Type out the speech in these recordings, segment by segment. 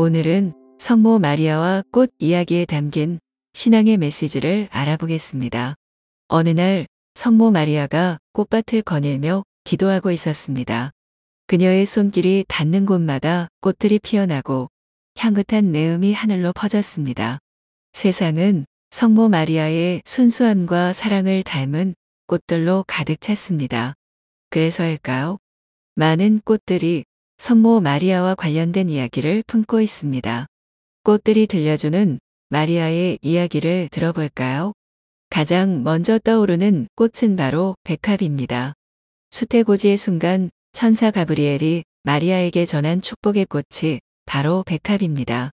오늘은 성모 마리아와 꽃 이야기에 담긴 신앙의 메시지를 알아보겠습니다. 어느 날 성모 마리아가 꽃밭을 거닐며 기도하고 있었습니다. 그녀의 손길이 닿는 곳마다 꽃들이 피어나고 향긋한 내음이 하늘로 퍼졌습니다. 세상은 성모 마리아의 순수함과 사랑을 닮은 꽃들로 가득 찼습니다. 그래서일까요? 많은 꽃들이 성모 마리아와 관련된 이야기를 품고 있습니다. 꽃들이 들려주는 마리아의 이야기를 들어볼까요? 가장 먼저 떠오르는 꽃은 바로 백합입니다. 수태고지의 순간 천사 가브리엘이 마리아에게 전한 축복의 꽃이 바로 백합입니다.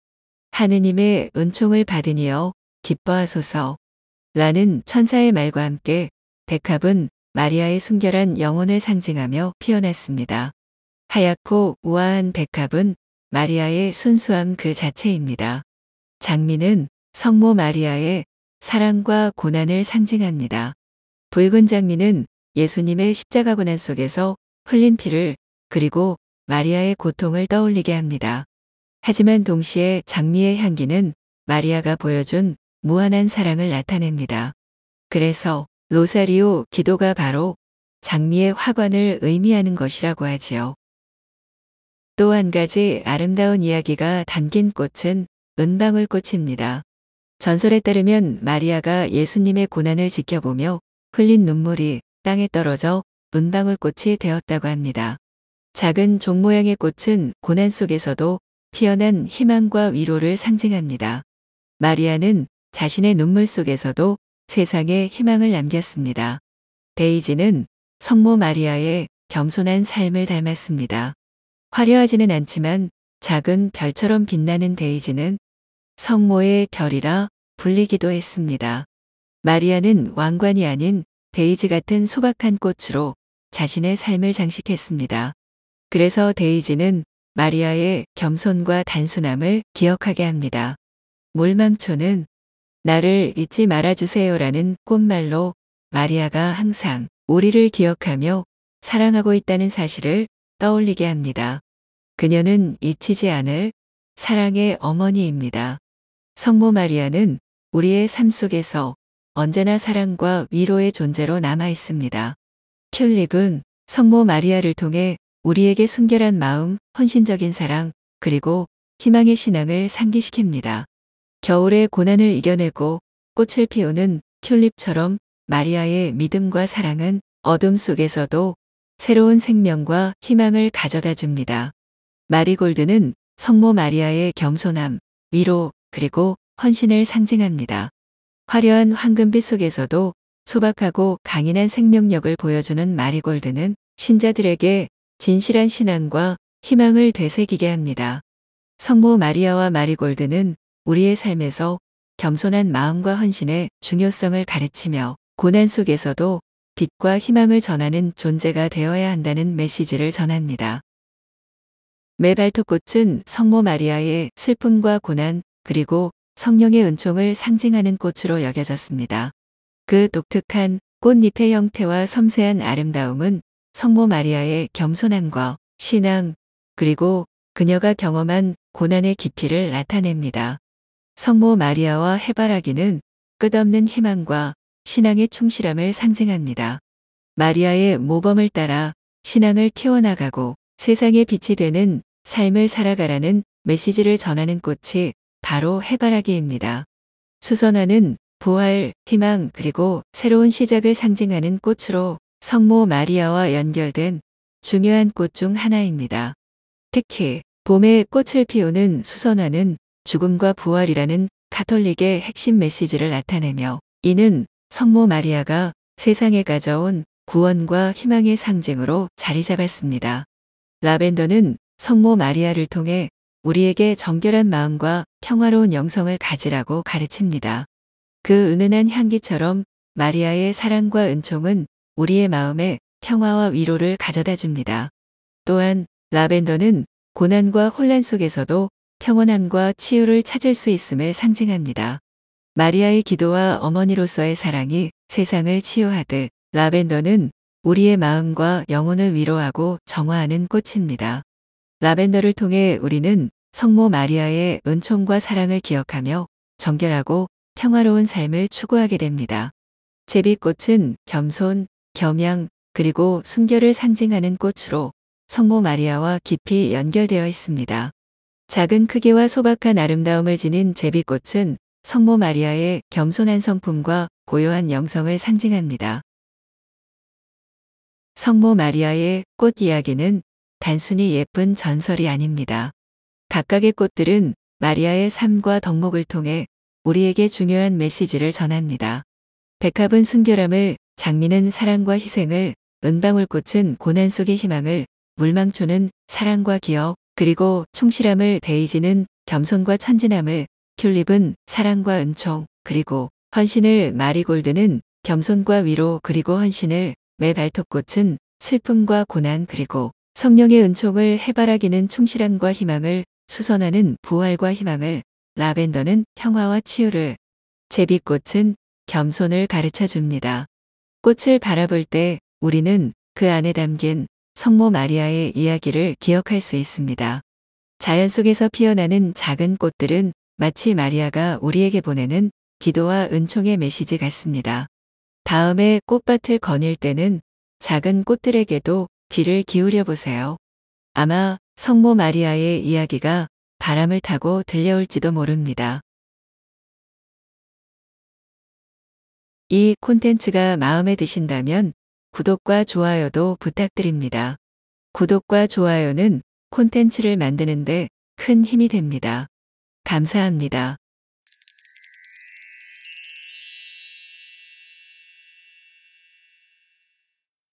하느님의 은총을 받으니여 기뻐하소서 라는 천사의 말과 함께 백합은 마리아의 순결한 영혼을 상징하며 피어났습니다. 하얗고 우아한 백합은 마리아의 순수함 그 자체입니다. 장미는 성모 마리아의 사랑과 고난을 상징합니다. 붉은 장미는 예수님의 십자가 고난 속에서 흘린 피를 그리고 마리아의 고통을 떠올리게 합니다. 하지만 동시에 장미의 향기는 마리아가 보여준 무한한 사랑을 나타냅니다. 그래서 로사리오 기도가 바로 장미의 화관을 의미하는 것이라고 하지요. 또 한 가지 아름다운 이야기가 담긴 꽃은 은방울꽃입니다. 전설에 따르면 마리아가 예수님의 고난을 지켜보며 흘린 눈물이 땅에 떨어져 은방울꽃이 되었다고 합니다. 작은 종 모양의 꽃은 고난 속에서도 피어난 희망과 위로를 상징합니다. 마리아는 자신의 눈물 속에서도 세상에 희망을 남겼습니다. 데이지는 성모 마리아의 겸손한 삶을 닮았습니다. 화려하지는 않지만 작은 별처럼 빛나는 데이지는 성모의 별이라 불리기도 했습니다. 마리아는 왕관이 아닌 데이지 같은 소박한 꽃으로 자신의 삶을 장식했습니다. 그래서 데이지는 마리아의 겸손과 단순함을 기억하게 합니다. 물망초는 나를 잊지 말아주세요라는 꽃말로 마리아가 항상 우리를 기억하며 사랑하고 있다는 사실을 떠올리게 합니다. 그녀는 잊히지 않을 사랑의 어머니입니다. 성모 마리아는 우리의 삶 속에서 언제나 사랑과 위로의 존재로 남아 있습니다. 튤립은 성모 마리아를 통해 우리에게 순결한 마음, 헌신적인 사랑, 그리고 희망의 신앙을 상기시킵니다. 겨울의 고난을 이겨내고 꽃을 피우는 튤립처럼 마리아의 믿음과 사랑은 어둠 속에서도 새로운 생명과 희망을 가져다 줍니다. 마리골드는 성모 마리아의 겸손함, 위로, 그리고 헌신을 상징합니다. 화려한 황금빛 속에서도 소박하고 강인한 생명력을 보여주는 마리골드는 신자들에게 진실한 신앙과 희망을 되새기게 합니다. 성모 마리아와 마리골드는 우리의 삶에서 겸손한 마음과 헌신의 중요성을 가르치며 고난 속에서도 빛과 희망을 전하는 존재가 되어야 한다는 메시지를 전합니다. 메발토꽃은 성모 마리아의 슬픔과 고난 그리고 성령의 은총을 상징하는 꽃으로 여겨졌습니다. 그 독특한 꽃잎의 형태와 섬세한 아름다움은 성모 마리아의 겸손함과 신앙 그리고 그녀가 경험한 고난의 깊이를 나타냅니다. 성모 마리아와 해바라기는 끝없는 희망과 신앙의 충실함을 상징합니다. 마리아의 모범을 따라 신앙을 키워나가고 세상의 빛이 되는 삶을 살아가라는 메시지를 전하는 꽃이 바로 해바라기입니다. 수선화는 부활, 희망 그리고 새로운 시작을 상징하는 꽃으로 성모 마리아와 연결된 중요한 꽃 중 하나입니다. 특히 봄에 꽃을 피우는 수선화는 죽음과 부활이라는 가톨릭의 핵심 메시지를 나타내며 이는 성모 마리아가 세상에 가져온 구원과 희망의 상징으로 자리 잡았습니다. 라벤더는 성모 마리아를 통해 우리에게 정결한 마음과 평화로운 영성을 가지라고 가르칩니다. 그 은은한 향기처럼 마리아의 사랑과 은총은 우리의 마음에 평화와 위로를 가져다 줍니다. 또한 라벤더는 고난과 혼란 속에서도 평온함과 치유를 찾을 수 있음을 상징합니다. 마리아의 기도와 어머니로서의 사랑이 세상을 치유하듯 라벤더는 우리의 마음과 영혼을 위로하고 정화하는 꽃입니다. 라벤더를 통해 우리는 성모 마리아의 은총과 사랑을 기억하며 정결하고 평화로운 삶을 추구하게 됩니다. 제비꽃은 겸손, 겸양, 그리고 순결을 상징하는 꽃으로 성모 마리아와 깊이 연결되어 있습니다. 작은 크기와 소박한 아름다움을 지닌 제비꽃은 성모 마리아의 겸손한 성품과 고요한 영성을 상징합니다. 성모 마리아의 꽃 이야기는 단순히 예쁜 전설이 아닙니다. 각각의 꽃들은 마리아의 삶과 덕목을 통해 우리에게 중요한 메시지를 전합니다. 백합은 순결함을, 장미는 사랑과 희생을, 은방울꽃은 고난 속의 희망을, 물망초는 사랑과 기억, 그리고 충실함을, 데이지는 겸손과 천진함을, 튤립은 사랑과 은총, 그리고 헌신을, 마리골드는 겸손과 위로 그리고 헌신을, 매발톱꽃은 슬픔과 고난 그리고 성령의 은총을, 해바라기는 충실함과 희망을, 수선화는 부활과 희망을, 라벤더는 평화와 치유를, 제비꽃은 겸손을 가르쳐 줍니다. 꽃을 바라볼 때 우리는 그 안에 담긴 성모 마리아의 이야기를 기억할 수 있습니다. 자연 속에서 피어나는 작은 꽃들은 마치 마리아가 우리에게 보내는 기도와 은총의 메시지 같습니다. 다음에 꽃밭을 거닐 때는 작은 꽃들에게도 귀를 기울여 보세요. 아마 성모 마리아의 이야기가 바람을 타고 들려올지도 모릅니다. 이 콘텐츠가 마음에 드신다면 구독과 좋아요도 부탁드립니다. 구독과 좋아요는 콘텐츠를 만드는데 큰 힘이 됩니다. 감사합니다.